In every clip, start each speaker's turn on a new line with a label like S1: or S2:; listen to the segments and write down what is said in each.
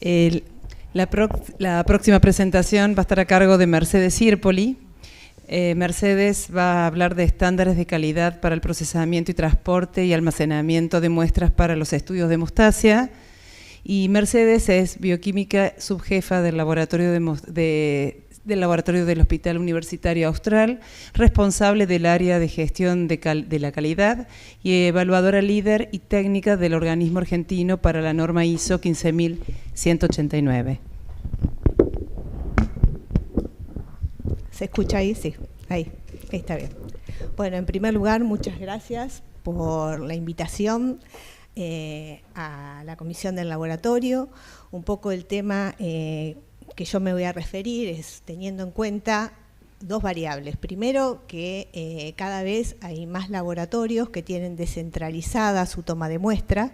S1: El- la próxima presentación va a estar a cargo de Mercedes Sirpoli. Mercedes va a hablar de estándares de calidad para el procesamiento y transporte y almacenamiento de muestras para los estudios de hemostasia. Y Mercedes es bioquímica subjefa del laboratorio del laboratorio del Hospital Universitario Austral, responsable del área de gestión de la calidad y evaluadora líder y técnica del organismo argentino para la norma ISO 15189.
S2: ¿Se escucha ahí? Sí, ahí está bien. Bueno, en primer lugar, muchas gracias por la invitación a la comisión del laboratorio. Un poco el tema que yo me voy a referir es teniendo en cuenta dos variables. Primero, que cada vez hay más laboratorios que tienen descentralizada su toma de muestra.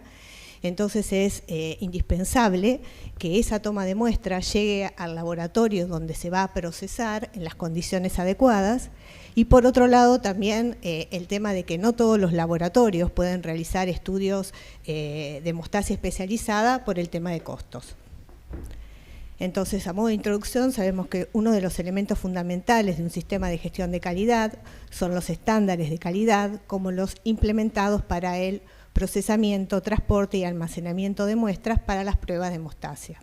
S2: Entonces es indispensable que esa toma de muestra llegue al laboratorio donde se va a procesar en las condiciones adecuadas. Y por otro lado también el tema de que no todos los laboratorios pueden realizar estudios de hemostasia especializada por el tema de costos. Entonces, a modo de introducción, sabemos que uno de los elementos fundamentales de un sistema de gestión de calidad son los estándares de calidad, como los implementados para el procesamiento, transporte y almacenamiento de muestras para las pruebas de hemostasia.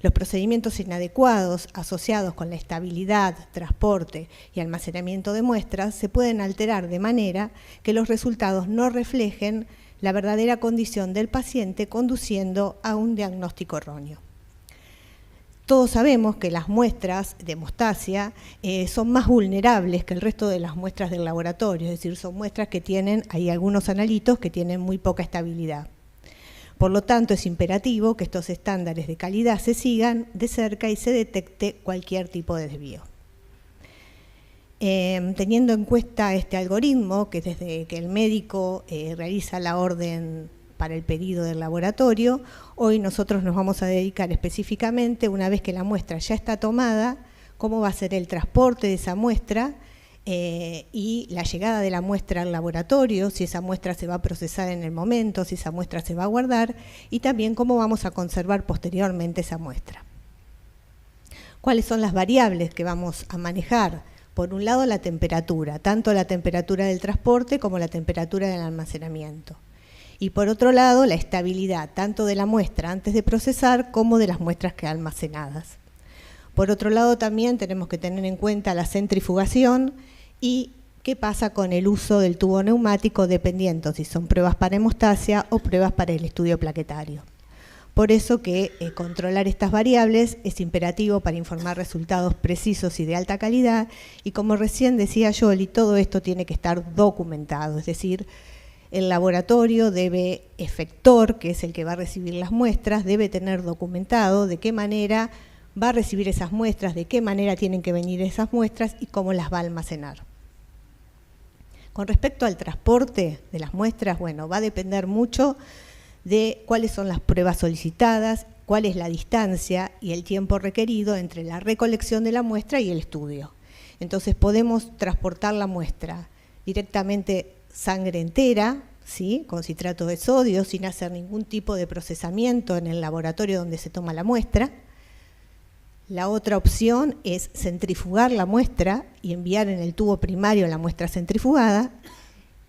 S2: Los procedimientos inadecuados asociados con la estabilidad, transporte y almacenamiento de muestras se pueden alterar de manera que los resultados no reflejen la verdadera condición del paciente, conduciendo a un diagnóstico erróneo. Todos sabemos que las muestras de hemostasia son más vulnerables que el resto de las muestras del laboratorio, es decir, son muestras que tienen, hay algunos analitos que tienen muy poca estabilidad. Por lo tanto, es imperativo que estos estándares de calidad se sigan de cerca y se detecte cualquier tipo de desvío. Teniendo en cuenta este algoritmo, que desde que el médico realiza la orden para el pedido del laboratorio, hoy nosotros nos vamos a dedicar específicamente, una vez que la muestra ya está tomada, cómo va a ser el transporte de esa muestra y la llegada de la muestra al laboratorio, si esa muestra se va a procesar en el momento, si esa muestra se va a guardar, y también cómo vamos a conservar posteriormente esa muestra. ¿Cuáles son las variables que vamos a manejar? Por un lado, la temperatura, tanto la temperatura del transporte como la temperatura del almacenamiento. Y por otro lado, la estabilidad, tanto de la muestra antes de procesar como de las muestras que almacenadas. Por otro lado, también tenemos que tener en cuenta la centrifugación y qué pasa con el uso del tubo neumático, dependiendo si son pruebas para hemostasia o pruebas para el estudio plaquetario. Por eso que controlar estas variables es imperativo para informar resultados precisos y de alta calidad, y como recién decía Yoli, todo esto tiene que estar documentado, es decir, el laboratorio efector, que es el que va a recibir las muestras, debe tener documentado de qué manera va a recibir esas muestras, de qué manera tienen que venir esas muestras y cómo las va a almacenar. Con respecto al transporte de las muestras, bueno, va a depender mucho de cuáles son las pruebas solicitadas, cuál es la distancia y el tiempo requerido entre la recolección de la muestra y el estudio. Entonces podemos transportar la muestra directamente sangre entera, ¿sí?, con citrato de sodio, sin hacer ningún tipo de procesamiento en el laboratorio donde se toma la muestra. La otra opción es centrifugar la muestra y enviar en el tubo primario la muestra centrifugada.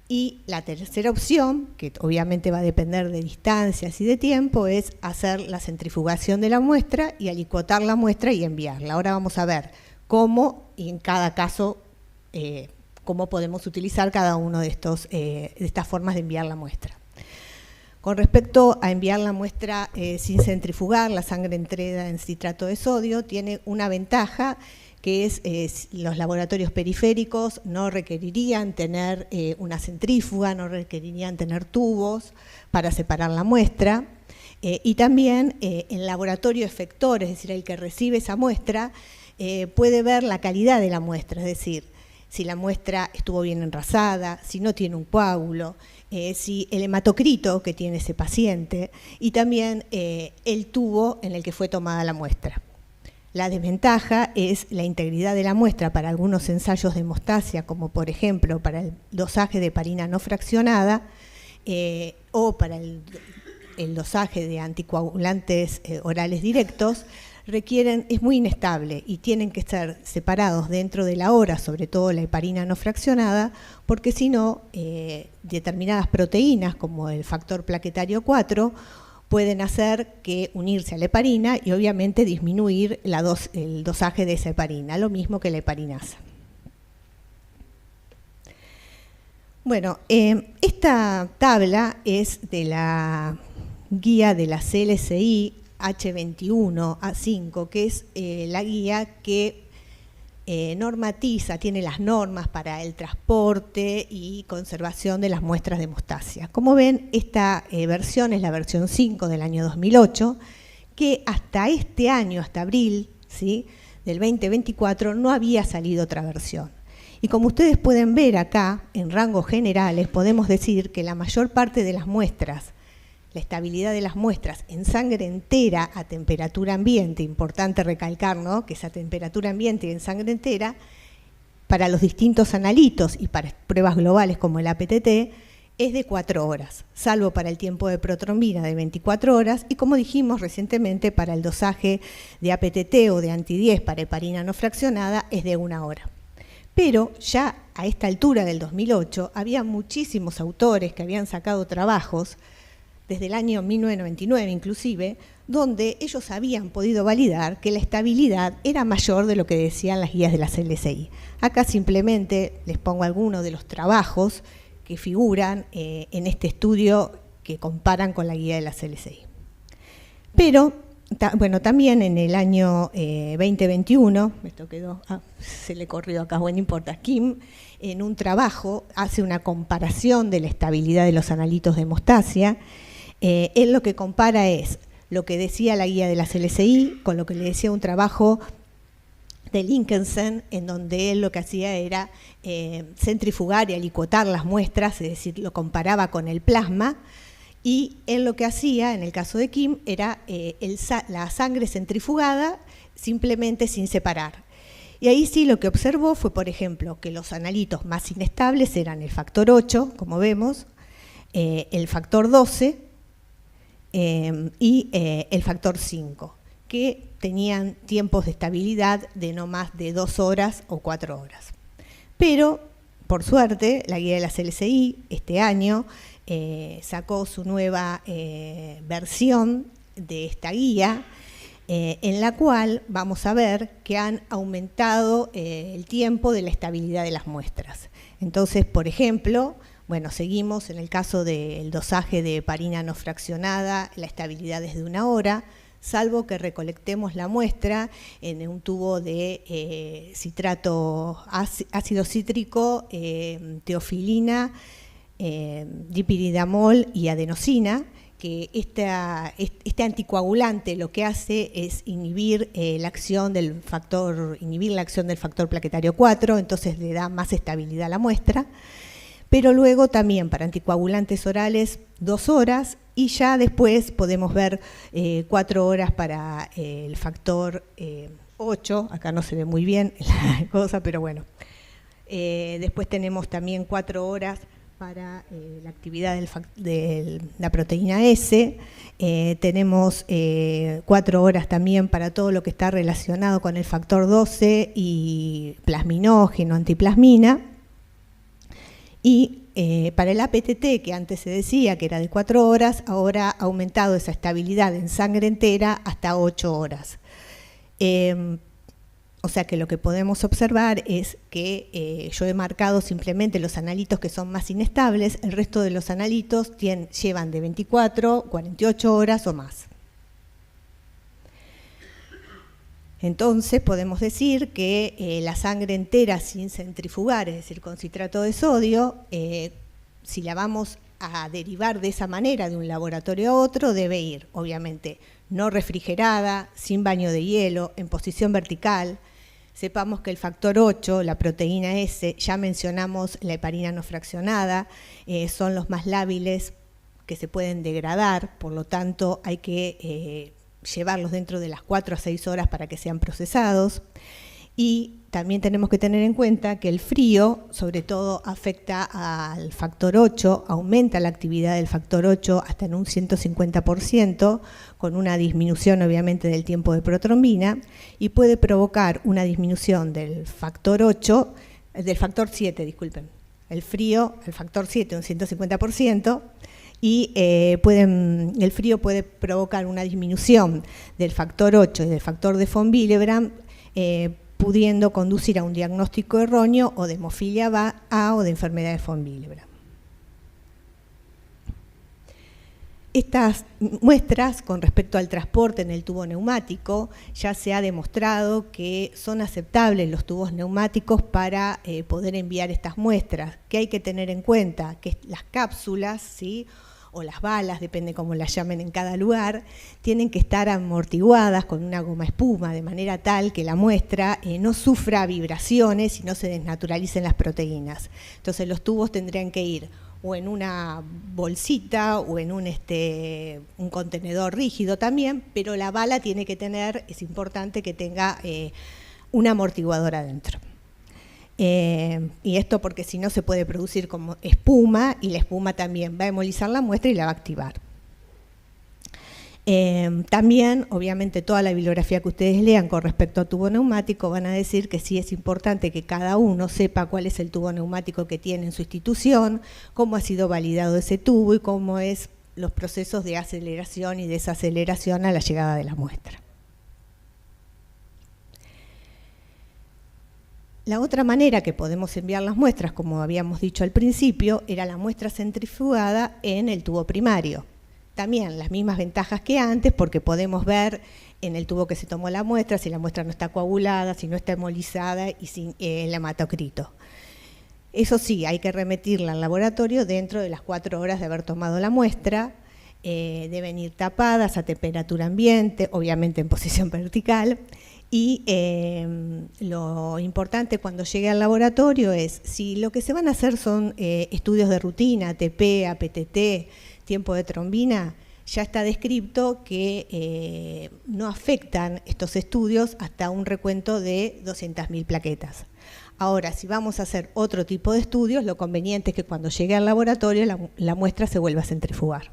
S2: Y la tercera opción, que obviamente va a depender de distancias y de tiempo, es hacer la centrifugación de la muestra y alicuotar la muestra y enviarla. Ahora vamos a ver cómo, y en cada caso, cómo podemos utilizar cada uno de estas formas de enviar la muestra. Con respecto a enviar la muestra sin centrifugar, la sangre entera en citrato de sodio tiene una ventaja, que es los laboratorios periféricos no requerirían tener una centrífuga, no requerirían tener tubos para separar la muestra. Y también el laboratorio efector, es decir, el que recibe esa muestra, puede ver la calidad de la muestra, es decir, si la muestra estuvo bien enrasada, si no tiene un coágulo, si el hematocrito que tiene ese paciente y también el tubo en el que fue tomada la muestra. La desventaja es la integridad de la muestra para algunos ensayos de hemostasia, como por ejemplo para el dosaje de heparina no fraccionada o para el el dosaje de anticoagulantes orales directos es muy inestable y tienen que ser separados dentro de la hora, sobre todo la heparina no fraccionada, porque si no, determinadas proteínas como el factor plaquetario 4 pueden hacer que unirse a la heparina y obviamente disminuir el dosaje de esa heparina, lo mismo que la heparinasa. Bueno, esta tabla es de la guía de la CLSI H21A5, que es la guía que normatiza, tiene las normas para el transporte y conservación de las muestras de hemostasia. Como ven, esta versión es la versión 5 del año 2008, que hasta este año, hasta abril, ¿sí?, del 2024, no había salido otra versión. Y como ustedes pueden ver acá, en rangos generales, podemos decir que la mayor parte de las muestras, la estabilidad de las muestras en sangre entera a temperatura ambiente, importante recalcar, ¿no?, que esa temperatura ambiente y en sangre entera, para los distintos analitos y para pruebas globales como el APTT, es de 4 horas, salvo para el tiempo de protrombina de 24 horas y, como dijimos recientemente, para el dosaje de APTT o de anti-10 para heparina no fraccionada es de 1 hora. Pero ya a esta altura del 2008 había muchísimos autores que habían sacado trabajos desde el año 1999 inclusive, donde ellos habían podido validar que la estabilidad era mayor de lo que decían las guías de la CLSI. Acá simplemente les pongo algunos de los trabajos que figuran en este estudio que comparan con la guía de la CLSI. Pero, bueno, también en el año 2021, esto quedó, se le corrió acá, bueno, no importa, Kim, en un trabajo hace una comparación de la estabilidad de los analitos de hemostasia. Él lo que compara es lo que decía la guía de la CLSI con lo que le decía un trabajo de Linkensen, en donde él lo que hacía era centrifugar y alicuotar las muestras, es decir, lo comparaba con el plasma, y él lo que hacía, en el caso de Kim, era la sangre centrifugada simplemente sin separar. Y ahí sí lo que observó fue, por ejemplo, que los analitos más inestables eran el factor 8, como vemos, el factor 12, y el factor 5, que tenían tiempos de estabilidad de no más de 2 horas o 4 horas. Pero, por suerte, la guía de la CLSI este año sacó su nueva versión de esta guía, en la cual vamos a ver que han aumentado el tiempo de la estabilidad de las muestras. Entonces, por ejemplo, bueno, seguimos en el caso del dosaje de heparina no fraccionada, la estabilidad es de 1 hora, salvo que recolectemos la muestra en un tubo de ácido cítrico, teofilina, dipiridamol y adenosina, que este anticoagulante lo que hace es inhibir la acción del factor plaquetario 4, entonces le da más estabilidad a la muestra. Pero luego también para anticoagulantes orales 2 horas y ya después podemos ver 4 horas para el factor 8, acá no se ve muy bien la cosa, pero bueno. Después tenemos también 4 horas para la actividad de la proteína S, tenemos 4 horas también para todo lo que está relacionado con el factor 12 y plasminógeno, antiplasmina. Y para el APTT, que antes se decía que era de 4 horas, ahora ha aumentado esa estabilidad en sangre entera hasta 8 horas. O sea que lo que podemos observar es que yo he marcado simplemente los analitos que son más inestables, el resto de los analitos llevan de 24, 48 horas o más. Entonces podemos decir que la sangre entera sin centrifugar, es decir, con citrato de sodio, si la vamos a derivar de esa manera de un laboratorio a otro, debe ir, obviamente, no refrigerada, sin baño de hielo, en posición vertical. Sepamos que el factor 8, la proteína S, ya mencionamos la heparina no fraccionada, son los más lábiles que se pueden degradar, por lo tanto hay que llevarlos dentro de las 4 a 6 horas para que sean procesados. Y también tenemos que tener en cuenta que el frío, sobre todo, afecta al factor 8, aumenta la actividad del factor 8 hasta en un 150%, con una disminución obviamente del tiempo de protrombina, y puede provocar una disminución del factor 8, del factor 7, disculpen. El frío, el factor 7, un 150%, y el frío puede provocar una disminución del factor 8 y del factor de von Willebrand, pudiendo conducir a un diagnóstico erróneo o de hemofilia A o de enfermedad de von Willebrand. Estas muestras con respecto al transporte en el tubo neumático, ya se ha demostrado que son aceptables los tubos neumáticos para poder enviar estas muestras. ¿Qué hay que tener en cuenta? Que las cápsulas, ¿sí?, o las balas, depende cómo las llamen en cada lugar, tienen que estar amortiguadas con una goma espuma, de manera tal que la muestra no sufra vibraciones y no se desnaturalicen las proteínas. Entonces los tubos tendrían que ir o en una bolsita o en un contenedor rígido también, pero la bala tiene que tener, es importante que tenga un amortiguador adentro. Y esto porque si no se puede producir como espuma, y la espuma también va a hemolizar la muestra y la va a activar. También, obviamente, toda la bibliografía que ustedes lean con respecto a tubo neumático van a decir que sí es importante que cada uno sepa cuál es el tubo neumático que tiene en su institución, cómo ha sido validado ese tubo y cómo es los procesos de aceleración y desaceleración a la llegada de la muestra. La otra manera que podemos enviar las muestras, como habíamos dicho al principio, era la muestra centrifugada en el tubo primario. También las mismas ventajas que antes, porque podemos ver en el tubo que se tomó la muestra si la muestra no está coagulada, si no está hemolizada y sin el hematocrito. Eso sí, hay que remitirla al laboratorio dentro de las 4 horas de haber tomado la muestra. Deben ir tapadas a temperatura ambiente, obviamente en posición vertical. Y lo importante cuando llegue al laboratorio es, si lo que se van a hacer son estudios de rutina, ATP, APTT, tiempo de trombina, ya está descrito que no afectan estos estudios hasta un recuento de 200.000 plaquetas. Ahora, si vamos a hacer otro tipo de estudios, lo conveniente es que cuando llegue al laboratorio la muestra se vuelva a centrifugar.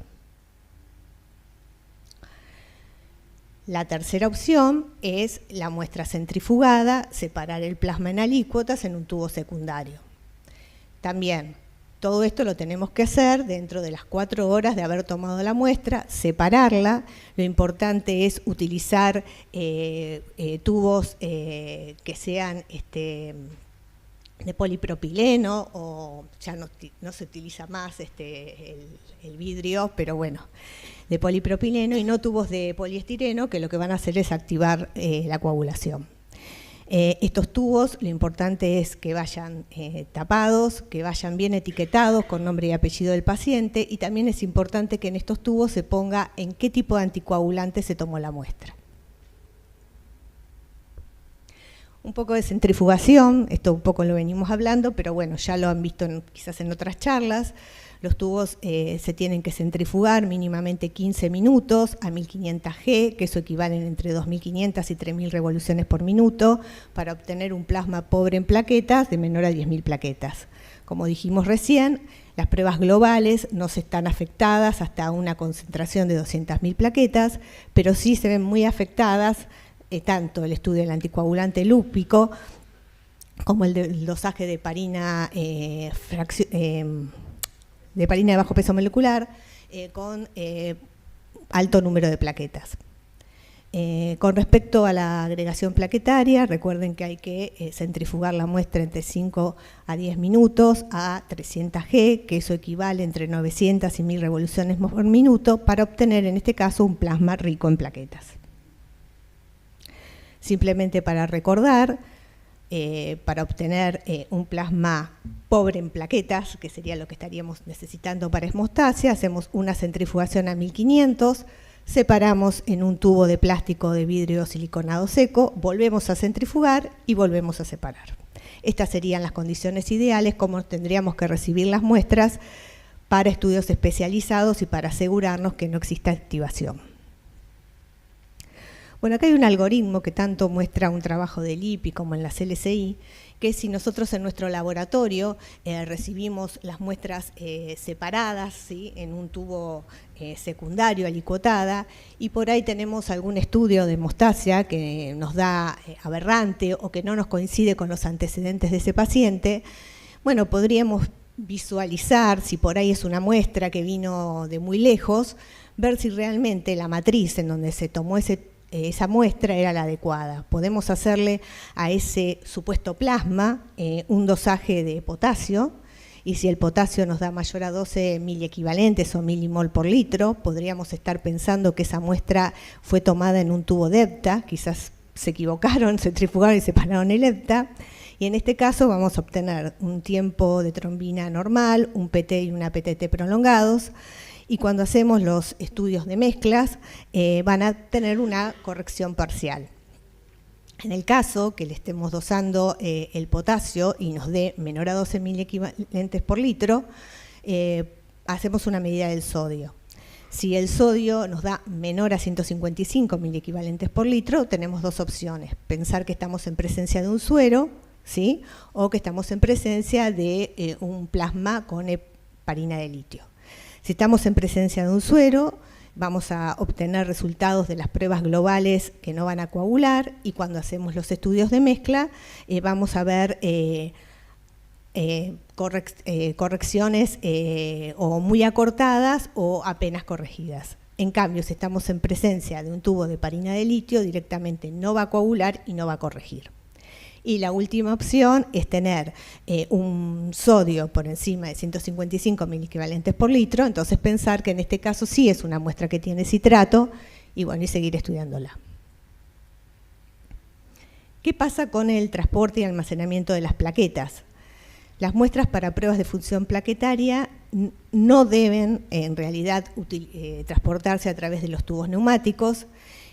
S2: La tercera opción es la muestra centrifugada, separar el plasma en alícuotas en un tubo secundario. También, todo esto lo tenemos que hacer dentro de las 4 horas de haber tomado la muestra, separarla. Lo importante es utilizar tubos que sean de polipropileno, o ya no se utiliza más el vidrio, pero bueno, de polipropileno, y no tubos de poliestireno, que lo que van a hacer es activar la coagulación. Estos tubos, lo importante es que vayan tapados, que vayan bien etiquetados con nombre y apellido del paciente, y también es importante que en estos tubos se ponga en qué tipo de anticoagulante se tomó la muestra. Un poco de centrifugación, esto un poco lo venimos hablando, pero bueno, ya lo han visto quizás en otras charlas. Los tubos se tienen que centrifugar mínimamente 15 minutos a 1500 G, que eso equivalen entre 2500 y 3000 revoluciones por minuto, para obtener un plasma pobre en plaquetas de menor a 10.000 plaquetas. Como dijimos recién, las pruebas globales no se están afectadas hasta una concentración de 200.000 plaquetas, pero sí se ven muy afectadas tanto el estudio del anticoagulante lúpico como el del dosaje de heparina de bajo peso molecular con alto número de plaquetas. Con respecto a la agregación plaquetaria, recuerden que hay que centrifugar la muestra entre 5 a 10 minutos a 300 G, que eso equivale entre 900 y 1000 revoluciones por minuto, para obtener en este caso un plasma rico en plaquetas. Simplemente para recordar, para obtener un plasma pobre en plaquetas, que sería lo que estaríamos necesitando para hemostasia, hacemos una centrifugación a 1500, separamos en un tubo de plástico de vidrio siliconado seco, volvemos a centrifugar y volvemos a separar. Estas serían las condiciones ideales, como tendríamos que recibir las muestras para estudios especializados y para asegurarnos que no exista activación. Bueno, acá hay un algoritmo que tanto muestra un trabajo del IPI como en la CLCI, que si nosotros en nuestro laboratorio recibimos las muestras separadas, ¿sí?, en un tubo secundario alicuotada, y por ahí tenemos algún estudio de hemostasia que nos da aberrante o que no nos coincide con los antecedentes de ese paciente, bueno, podríamos visualizar, si por ahí es una muestra que vino de muy lejos, ver si realmente la matriz en donde se tomó esa muestra era la adecuada. Podemos hacerle a ese supuesto plasma un dosaje de potasio, y si el potasio nos da mayor a 12 miliequivalentes o milimol por litro, podríamos estar pensando que esa muestra fue tomada en un tubo de hepta, quizás se equivocaron, centrifugaron y separaron el hepta, y en este caso vamos a obtener un tiempo de trombina normal, un PT y una PTT prolongados, y cuando hacemos los estudios de mezclas van a tener una corrección parcial. En el caso que le estemos dosando el potasio y nos dé menor a 12 miliequivalentes por litro, hacemos una medida del sodio. Si el sodio nos da menor a 155 miliequivalentes por litro, tenemos dos opciones: pensar que estamos en presencia de un suero, ¿sí?, o que estamos en presencia de un plasma con heparina de litio. Si estamos en presencia de un suero, vamos a obtener resultados de las pruebas globales que no van a coagular, y cuando hacemos los estudios de mezcla vamos a ver correcciones o muy acortadas o apenas corregidas. En cambio, si estamos en presencia de un tubo de heparina de litio, directamente no va a coagular y no va a corregir. Y la última opción es tener un sodio por encima de 155 miliequivalentes por litro, entonces pensar que en este caso sí es una muestra que tiene citrato, y bueno, y seguir estudiándola. ¿Qué pasa con el transporte y almacenamiento de las plaquetas? Las muestras para pruebas de función plaquetaria no deben en realidad transportarse a través de los tubos neumáticos,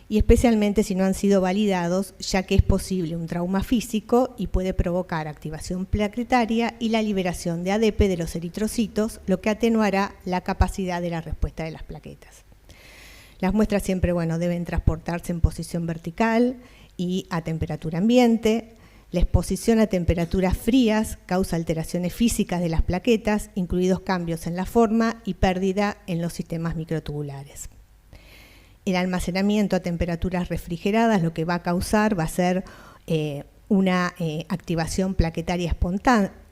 S2: y especialmente si no han sido validados, ya que es posible un trauma físico y puede provocar activación plaquetaria y la liberación de ADP de los eritrocitos, lo que atenuará la capacidad de la respuesta de las plaquetas. Las muestras siempre, bueno, deben transportarse en posición vertical y a temperatura ambiente. La exposición a temperaturas frías causa alteraciones físicas de las plaquetas, incluidos cambios en la forma y pérdida en los sistemas microtubulares. El almacenamiento a temperaturas refrigeradas lo que va a causar va a ser una activación plaquetaria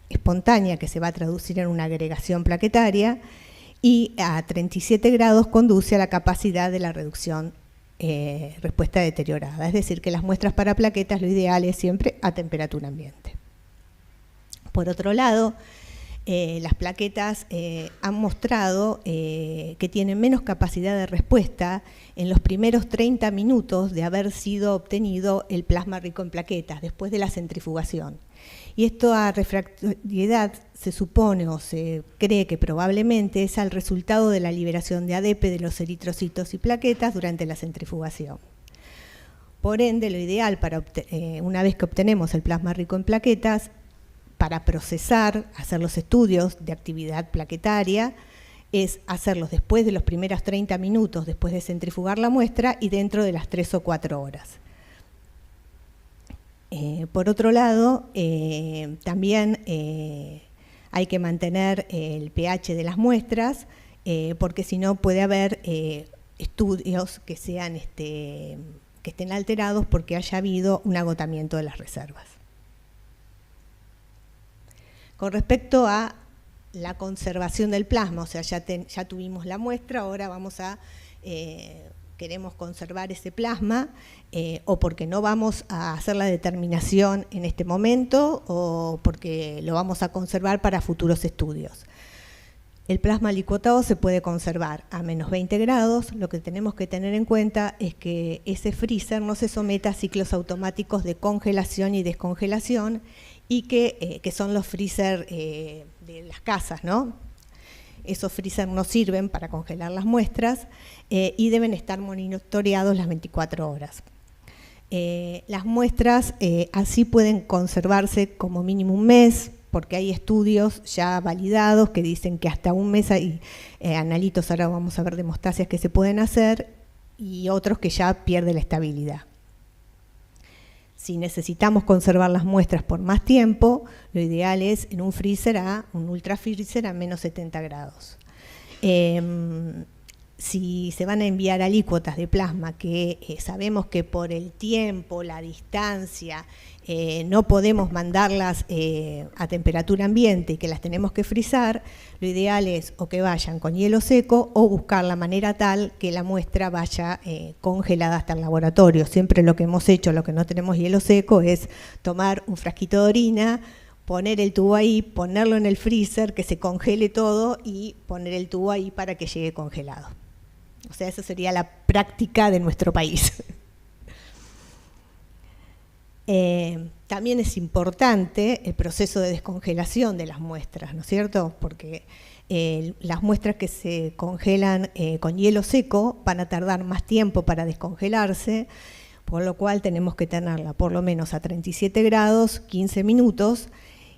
S2: espontánea que se va a traducir en una agregación plaquetaria, y a 37 grados conduce a la capacidad de la reducción respuesta deteriorada. Es decir, que las muestras para plaquetas lo ideal es siempre a temperatura ambiente. Por otro lado, las plaquetas han mostrado que tienen menos capacidad de respuesta en los primeros 30 minutos de haber sido obtenido el plasma rico en plaquetas, después de la centrifugación. Y esto a refractoriedad se supone o se cree que probablemente es el resultado de la liberación de ADP de los eritrocitos y plaquetas durante la centrifugación. Por ende, lo ideal una vez que obtenemos el plasma rico en plaquetas, para procesar, hacer los estudios de actividad plaquetaria, es hacerlos después de los primeros 30 minutos, después de centrifugar la muestra, y dentro de las 3 o 4 horas. Por otro lado, también hay que mantener el pH de las muestras, porque si no puede haber estudios que estén alterados porque haya habido un agotamiento de las reservas. Con respecto a la conservación del plasma, o sea, ya tuvimos la muestra, ahora queremos conservar ese plasma, o porque no vamos a hacer la determinación en este momento, o porque lo vamos a conservar para futuros estudios. El plasma licuotado se puede conservar a menos 20 grados. Lo que tenemos que tener en cuenta es que ese freezer no se someta a ciclos automáticos de congelación y descongelación, y que son los freezer de las casas, ¿no? Esos freezer no sirven para congelar las muestras y deben estar monitoreados las 24 horas. Las muestras así pueden conservarse como mínimo un mes, porque hay estudios ya validados que dicen que hasta un mes hay analitos, ahora vamos a ver demostasias que se pueden hacer, y otros que ya pierde la estabilidad. Si necesitamos conservar las muestras por más tiempo, lo ideal es en un freezer un ultrafreezer a menos 70 grados. Si se van a enviar alícuotas de plasma que sabemos que por el tiempo, la distancia, no podemos mandarlas a temperatura ambiente y que las tenemos que frizar, lo ideal es o que vayan con hielo seco o buscar la manera tal que la muestra vaya congelada hasta el laboratorio. Siempre lo que hemos hecho, lo que no tenemos hielo seco, es tomar un frasquito de orina, poner el tubo ahí, ponerlo en el freezer, que se congele todo y poner el tubo ahí para que llegue congelado. O sea, esa sería la práctica de nuestro país. También es importante el proceso de descongelación de las muestras, ¿no es cierto? Porque las muestras que se congelan con hielo seco van a tardar más tiempo para descongelarse, por lo cual tenemos que tenerla por lo menos a 37 grados, 15 minutos,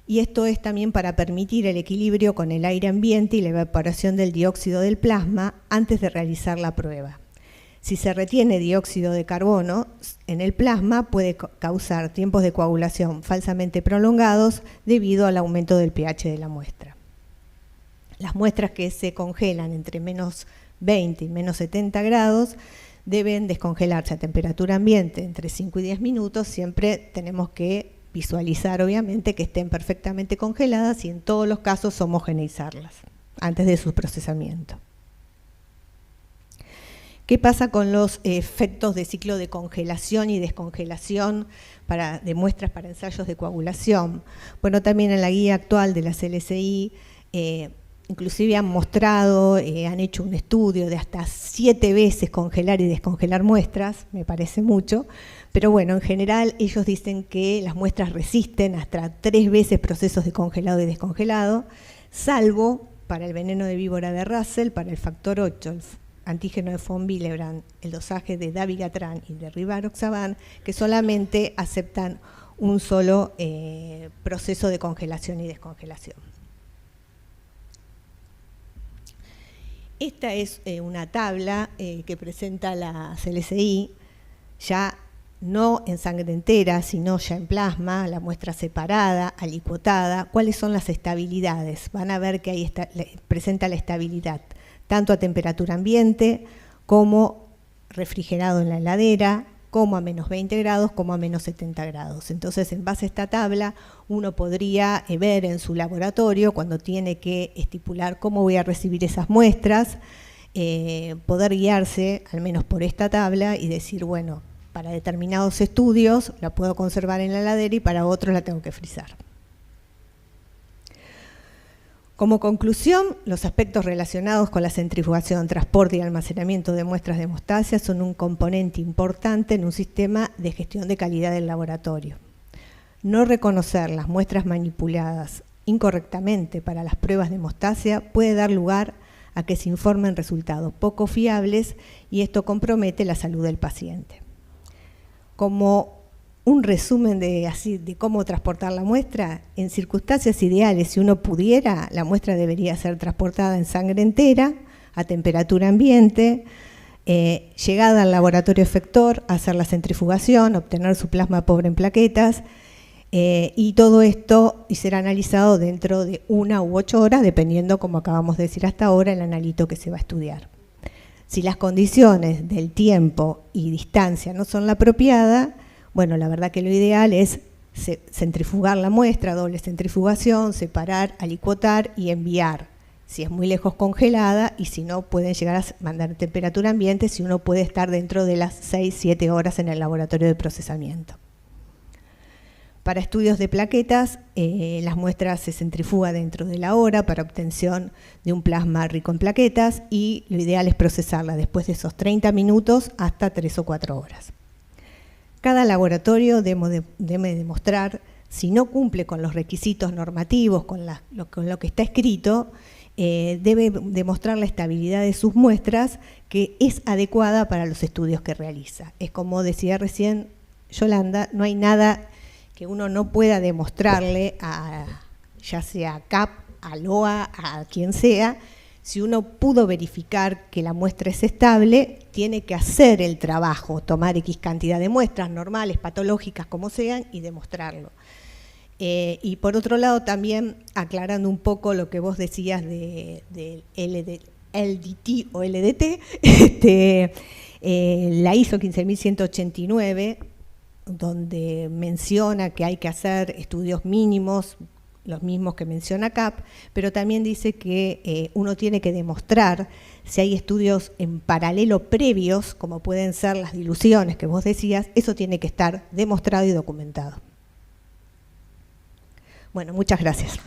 S2: y esto es también para permitir el equilibrio con el aire ambiente y la evaporación del dióxido del plasma antes de realizar la prueba. Si se retiene dióxido de carbono en el plasma, puede causar tiempos de coagulación falsamente prolongados debido al aumento del pH de la muestra. Las muestras que se congelan entre menos 20 y menos 70 grados deben descongelarse a temperatura ambiente entre 5 y 10 minutos. Siempre tenemos que visualizar, obviamente, que estén perfectamente congeladas y en todos los casos homogeneizarlas antes de su procesamiento. ¿Qué pasa con los efectos de ciclo de congelación y descongelación de muestras para ensayos de coagulación? Bueno, también en la guía actual de la CLSI, inclusive han mostrado, han hecho un estudio de hasta 7 veces congelar y descongelar muestras, me parece mucho, pero bueno, en general ellos dicen que las muestras resisten hasta 3 veces procesos de congelado y descongelado, salvo para el veneno de víbora de Russell, para el factor 8, el antígeno de von Willebrand, el dosaje de dabigatran y de rivaroxaban, que solamente aceptan un solo proceso de congelación y descongelación. Esta es una tabla que presenta la CLSI, ya no en sangre entera, sino ya en plasma, la muestra separada, alicuotada. ¿Cuáles son las estabilidades? Van a ver que ahí presenta la estabilidad, tanto a temperatura ambiente, como refrigerado en la heladera, como a menos 20 grados, como a menos 70 grados. Entonces, en base a esta tabla, uno podría ver en su laboratorio, cuando tiene que estipular cómo voy a recibir esas muestras, poder guiarse, al menos por esta tabla, y decir, bueno, para determinados estudios la puedo conservar en la heladera y para otros la tengo que frizar. Como conclusión, los aspectos relacionados con la centrifugación, transporte y almacenamiento de muestras de hemostasia son un componente importante en un sistema de gestión de calidad del laboratorio. No reconocer las muestras manipuladas incorrectamente para las pruebas de hemostasia puede dar lugar a que se informen resultados poco fiables y esto compromete la salud del paciente. Como un resumen de cómo transportar la muestra, en circunstancias ideales, si uno pudiera, la muestra debería ser transportada en sangre entera, a temperatura ambiente, llegada al laboratorio efector, hacer la centrifugación, obtener su plasma pobre en plaquetas, y todo esto será analizado dentro de 1 u 8 horas, dependiendo, como acabamos de decir hasta ahora, el analito que se va a estudiar. Si las condiciones del tiempo y distancia no son la apropiada, bueno, la verdad que lo ideal es centrifugar la muestra, doble centrifugación, separar, alicuotar y enviar. Si es muy lejos, congelada, y si no, pueden llegar a mandar a temperatura ambiente si uno puede estar dentro de las 6-7 horas en el laboratorio de procesamiento. Para estudios de plaquetas, las muestras se centrifugan dentro de la hora para obtención de un plasma rico en plaquetas y lo ideal es procesarla después de esos 30 minutos hasta 3 o 4 horas. Cada laboratorio debe demostrar, si no cumple con los requisitos normativos, con lo que está escrito, debe demostrar la estabilidad de sus muestras que es adecuada para los estudios que realiza. Es como decía recién Yolanda, no hay nada que uno no pueda demostrarle ya sea a CAP, a LOA, a quien sea, Si uno pudo verificar que la muestra es estable, tiene que hacer el trabajo, tomar X cantidad de muestras normales, patológicas, como sean, y demostrarlo. Y por otro lado, también aclarando un poco lo que vos decías de LDT o LDT, la ISO 15189, donde menciona que hay que hacer estudios mínimos, los mismos que menciona CAP, pero también dice que uno tiene que demostrar si hay estudios en paralelo previos, como pueden ser las diluciones que vos decías, eso tiene que estar demostrado y documentado. Bueno, muchas gracias.